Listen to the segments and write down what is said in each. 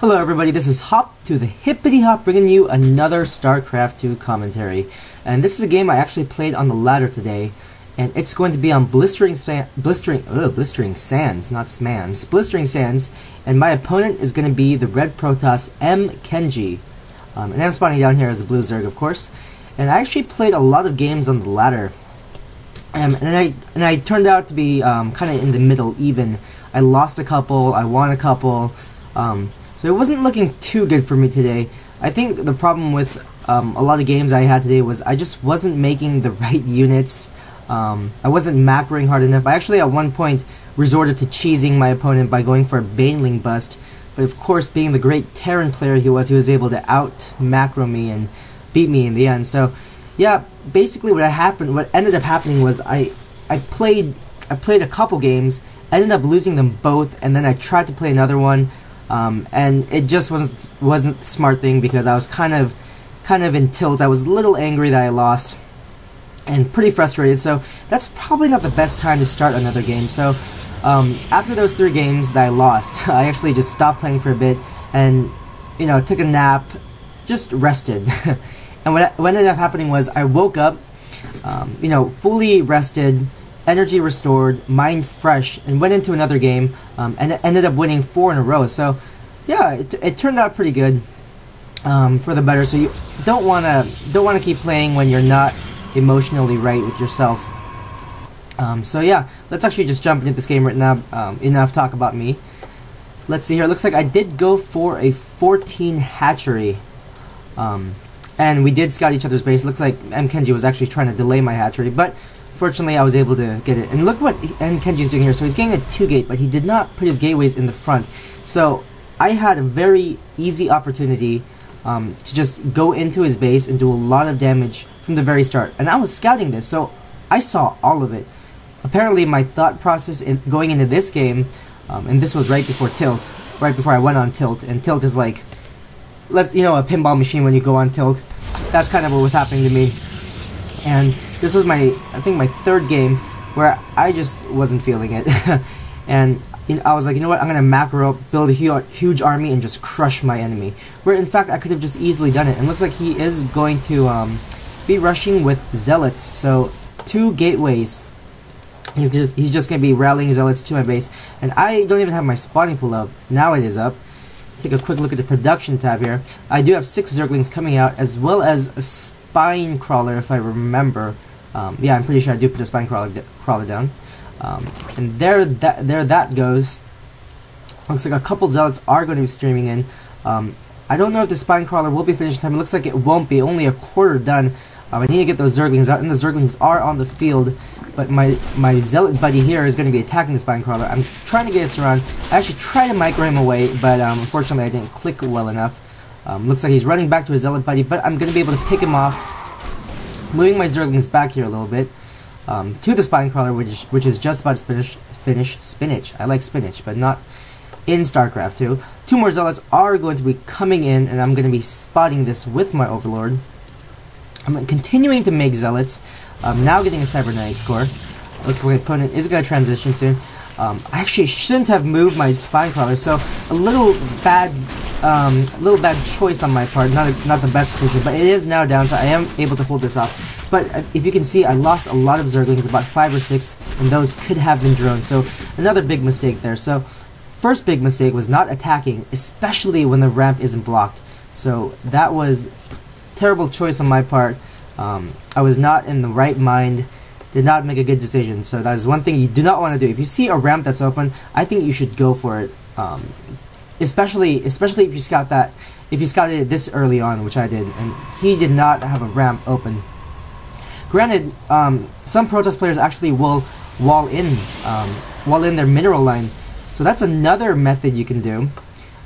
Hello everybody, this is Hop to the Hippity Hop bringing you another StarCraft 2 commentary. And this is a game I actually played on the ladder today, and it's going to be on Blistering Sands, not Smans, Blistering Sands, and my opponent is going to be the Red Protoss mKenji. And I'm spawning down here as the Blue Zerg, of course. And I actually played a lot of games on the ladder, and I turned out to be kind of in the middle, even. I lost a couple, I won a couple, so it wasn't looking too good for me today. I think the problem with a lot of games I had today was I just wasn't making the right units. I wasn't macroing hard enough. I actually at one point resorted to cheesing my opponent by going for a Baneling bust, but of course, being the great Terran player he was able to out macro me and beat me in the end. So yeah, basically what ended up happening was I played a couple games, ended up losing them both, and then I tried to play another one. And it just wasn't the smart thing because I was kind of in tilt. I was a little angry that I lost and pretty frustrated, so that's probably not the best time to start another game. So after those 3 games that I lost, I actually just stopped playing for a bit and, you know, took a nap, just rested. And what ended up happening was I woke up, you know, fully rested, energy restored, mind fresh, and went into another game, and it ended up winning 4 in a row. So yeah, it turned out pretty good for the better. So you don't wanna keep playing when you're not emotionally right with yourself. So yeah, let's actually just jump into this game right now. Enough talk about me. Let's see here. It looks like I did go for a 14 hatchery, and we did scout each other's base. Looks like mKenji was actually trying to delay my hatchery, but fortunately, I was able to get it. And look what mKenji's doing here. So he's getting a 2-gate, but he did not put his gateways in the front. So I had a very easy opportunity to just go into his base and do a lot of damage from the very start. And I was scouting this, so I saw all of it. Apparently, my thought process in going into this game, and this was right before tilt, right before I went on tilt. And tilt is like, a pinball machine when you go on tilt. That's kind of what was happening to me. And this was I think my 3rd game where I just wasn't feeling it. And I was like, you know what, I'm going to macro up, build a huge army, and just crush my enemy. Where in fact, I could have just easily done it. And it looks like he is going to be rushing with Zealots. So 2 gateways. He's just going to be rallying Zealots to my base. And I don't even have my spawning pool up. Now it is up. Take a quick look at the production tab here. I do have 6 Zerglings coming out, as well as a Spine Crawler, if I remember. Yeah, I'm pretty sure I do put a Spine Crawler down. And there that goes. Looks like a couple Zealots are going to be streaming in. I don't know if the Spine Crawler will be finished in time. It looks like it won't be. Only a quarter done. I need to get those Zerglings out, and the Zerglings are on the field. But my Zealot buddy here is going to be attacking the Spine Crawler. I'm trying to get us around. I actually tried to micro him away, but unfortunately I didn't click well enough. Looks like he's running back to his Zealot buddy, but I'm going to be able to pick him off, moving my Zerglings back here a little bit to the Spine Crawler, which is just about to finish spinach. I like spinach, but not in StarCraft 2. 2 more Zealots are going to be coming in, and I'm going to be spotting this with my Overlord. I'm continuing to make Zealots. Now getting a Cybernetics score. Looks like my opponent is going to transition soon. I actually shouldn't have moved my Spine Crawler, so a little bad choice on my part. Not the best decision, but it is now down, so I am able to hold this off. But if you can see, I lost a lot of Zerglings, about 5 or 6, and those could have been drones. So another big mistake there. So first big mistake was not attacking, especially when the ramp isn't blocked. So that was terrible choice on my part. I was not in the right mind. Did not make a good decision. So that is one thing you do not want to do. If you see a ramp that's open, I think you should go for it. Especially if you scout that. If you scouted it this early on, which I did, and he did not have a ramp open. Granted, some Protoss players actually will wall in their mineral line. So that's another method you can do.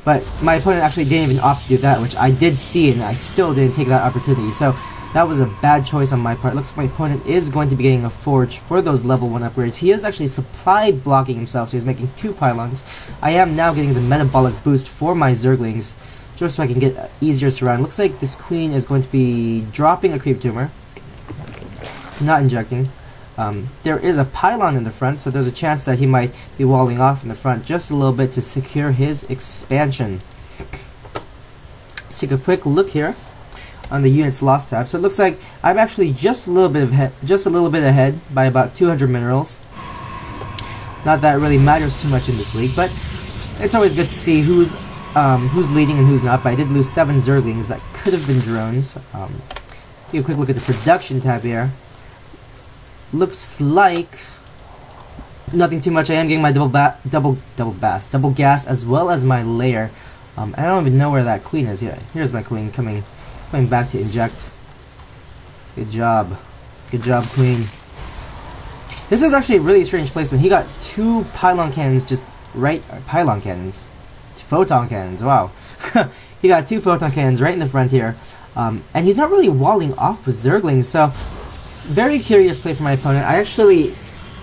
But my opponent actually didn't even opt to do that, which I did see, and I still didn't take that opportunity. So that was a bad choice on my part. Looks like my opponent is going to be getting a forge for those level 1 upgrades. He is actually supply blocking himself, so he's making 2 pylons. I am now getting the metabolic boost for my Zerglings, just so I can get easier surround. Looks like this queen is going to be dropping a creep tumor, not injecting. There is a pylon in the front, so there's a chance that he might be walling off in the front just a little bit to secure his expansion. Let's take a quick look here on the units lost tab. So it looks like I'm actually just a little bit ahead by about 200 minerals. Not that it really matters too much in this league, but it's always good to see who's leading and who's not. But I did lose 7 Zerglings that could have been drones. Take a quick look at the production tab here. Looks like nothing too much. I am getting my double gas as well as my layer. I don't even know where that queen is yet. Here's my queen coming back to inject. Good job, queen. This is actually a really strange placement. He got 2 pylon cannons just right. Pylon cannons, photon cannons. Wow, he got 2 photon cannons right in the front here, and he's not really walling off with Zerglings. So very curious play for my opponent. I actually,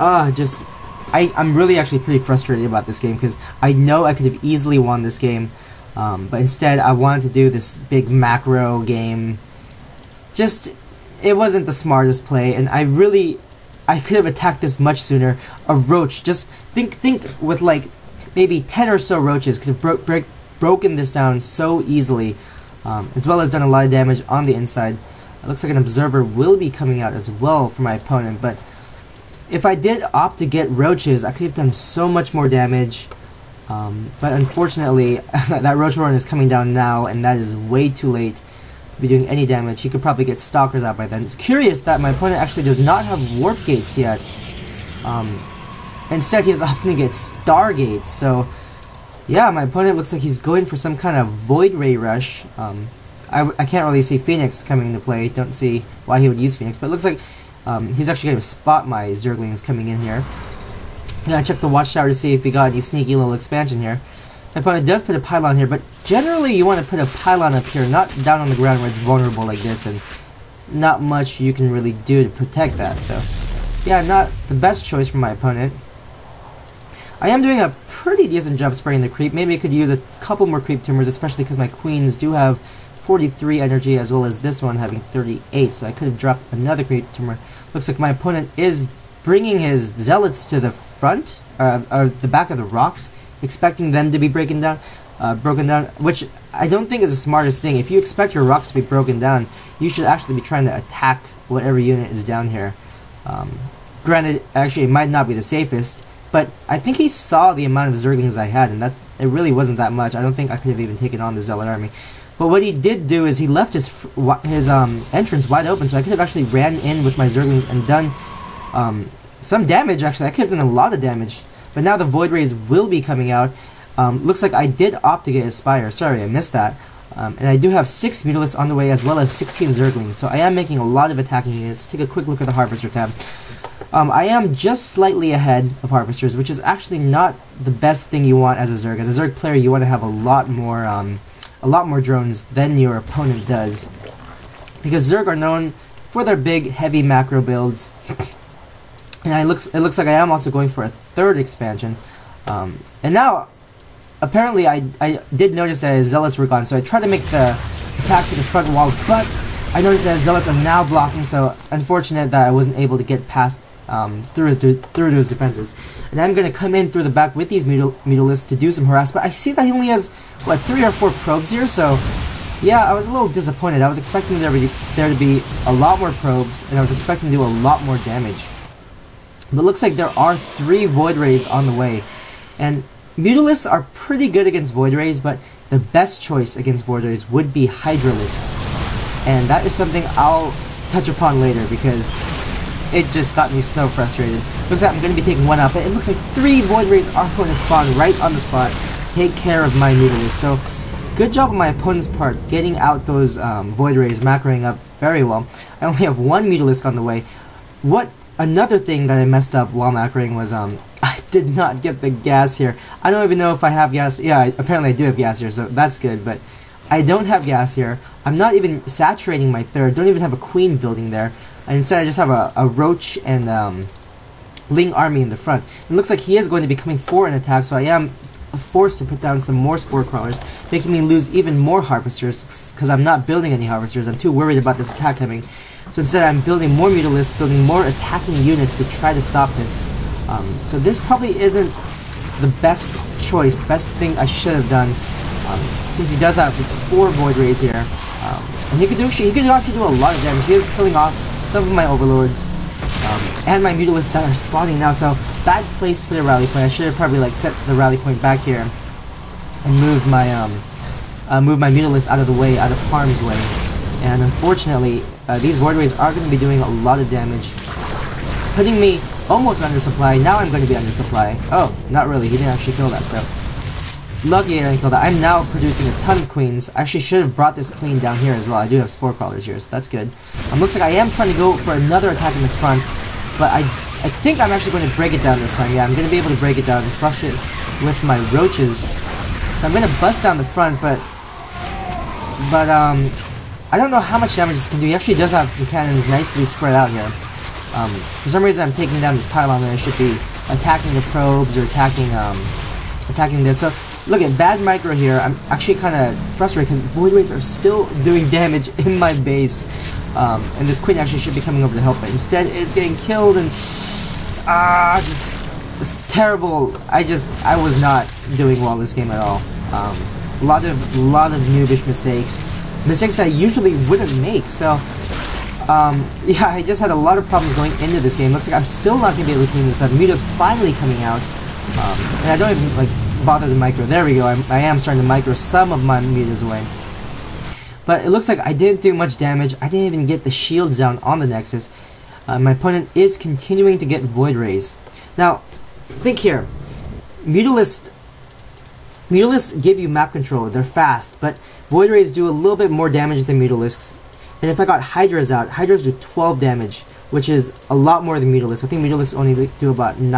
I'm really actually pretty frustrated about this game because I know I could have easily won this game. But instead, I wanted to do this big macro game. Just, it wasn't the smartest play, and I could have attacked this much sooner. A roach, just think with like maybe 10 or so roaches could have broken this down so easily, as well as done a lot of damage on the inside. It looks like an observer will be coming out as well for my opponent, but if I did opt to get roaches, I could have done so much more damage. But unfortunately, that roach run is coming down now, and that is way too late to be doing any damage. He could probably get stalkers out by then. It's curious that my opponent actually does not have warp gates yet. Instead, he is opting to get star gates. So, yeah, my opponent looks like he's going for some kind of void ray rush. I can't really see Phoenix coming into play. Don't see why he would use Phoenix, but it looks like he's actually going to spot my Zerglings coming in here. I'm going to check the watchtower to see if we got any sneaky little expansion here. My opponent does put a pylon here, but generally you want to put a pylon up here, not down on the ground where it's vulnerable like this, and not much you can really do to protect that. So, yeah, not the best choice for my opponent. I am doing a pretty decent job spraying the creep. Maybe I could use a couple more creep tumors, especially because my queens do have 43 energy, as well as this one having 38, so I could have dropped another creep tumor. Looks like my opponent is bringing his zealots to the front, or the back of the rocks, expecting them to be broken down, which I don't think is the smartest thing. If you expect your rocks to be broken down, you should actually be trying to attack whatever unit is down here. Granted, actually, it might not be the safest, but I think he saw the amount of Zerglings I had, and it really wasn't that much. I don't think I could have even taken on the Zealot army. But what he did do is he left his entrance wide open, so I could have actually ran in with my Zerglings and done some damage. Actually, I could have done a lot of damage. But now the Void Rays will be coming out. Looks like I did opt to get a Spire. Sorry, I missed that. And I do have 6 Mutalisks on the way, as well as 16 Zerglings. So I am making a lot of attacking units. Take a quick look at the Harvester tab. I am just slightly ahead of Harvesters, which is actually not the best thing you want as a Zerg. As a Zerg player, you want to have a lot more drones than your opponent does, because Zerg are known for their big, heavy macro builds. And it looks like I am also going for a 3rd expansion. And now, apparently, I did notice that his Zealots were gone, so I tried to make the attack to the front wall, but I noticed that his Zealots are now blocking, so unfortunate that I wasn't able to get past through his defenses. And I'm going to come in through the back with these Mutalisks to do some harass, but I see that he only has, what, 3 or 4 probes here, so yeah, I was a little disappointed. I was expecting there to be a lot more probes, and I was expecting to do a lot more damage. But it looks like there are 3 Void Rays on the way, and Mutalisks are pretty good against Void Rays, but the best choice against Void Rays would be HYDRALISKS, and that is something I'll touch upon later, because it just got me so frustrated. Looks like I'm going to be taking one out, but it looks like 3 Void Rays are going to spawn right on the spot, take care of my Mutalisks. So, good job on my opponent's part, getting out those Void Rays, macroing up very well. I only have 1 Mutalisk on the way. Another thing that I messed up while macroing was, I did not get the gas here. I don't even know if I have gas. Yeah, apparently I do have gas here, so that's good, but I don't have gas here. I'm not even saturating my 3rd, don't even have a queen building there. And instead I just have a roach and Ling army in the front. It looks like he is going to be coming for an attack, so I am forced to put down some more Spore Crawlers, making me lose even more Harvesters, because I'm not building any Harvesters. I'm too worried about this attack coming. So instead I'm building more Mutalisks, building more attacking units to try to stop this. So this probably isn't the best choice, best thing I should have done. since he does have 4 Void Rays here. And he could actually do a lot of damage. He is killing off some of my Overlords and my Mutalisks that are spawning now. So bad place to put a rally point. I should have probably like set the rally point back here and moved my Mutalisks out of the way, out of harm's way. And unfortunately, these Void Rays are going to be doing a lot of damage, putting me almost under supply. Now I'm going to be under supply. Oh, not really. He didn't actually kill that, so lucky I didn't kill that. I'm now producing a ton of queens. I actually should have brought this queen down here as well. I do have spore crawlers here, so that's good. Looks like I am trying to go for another attack in the front, but I think I'm actually going to break it down this time. Yeah, I'm going to be able to break it down, especially with my roaches. So I'm going to bust down the front, but I don't know how much damage this can do. He actually does have some cannons nicely spread out here. For some reason I'm taking down this pylon when I should be attacking the probes or attacking this. So look at bad micro here. I'm actually kind of frustrated because Void Rays are still doing damage in my base. And this queen actually should be coming over to help, but instead it's getting killed and it's terrible. I was not doing well this game at all. A lot of noobish mistakes I usually wouldn't make. So yeah, I just had a lot of problems going into this game. Looks like I'm still not gonna be able to clean this up. Muta's finally coming out, and I don't even like bother to micro. There we go. I am starting to micro some of my Mutas away. But it looks like I didn't do much damage. I didn't even get the shields down on the Nexus. My opponent is continuing to get Void Rays. Now, think here. Mutalisks give you map control. They're fast, but Void Rays do a little bit more damage than Mutalisks. And if I got Hydras out, Hydras do 12 damage, which is a lot more than Mutalisks. I think Mutalisks only do about 9.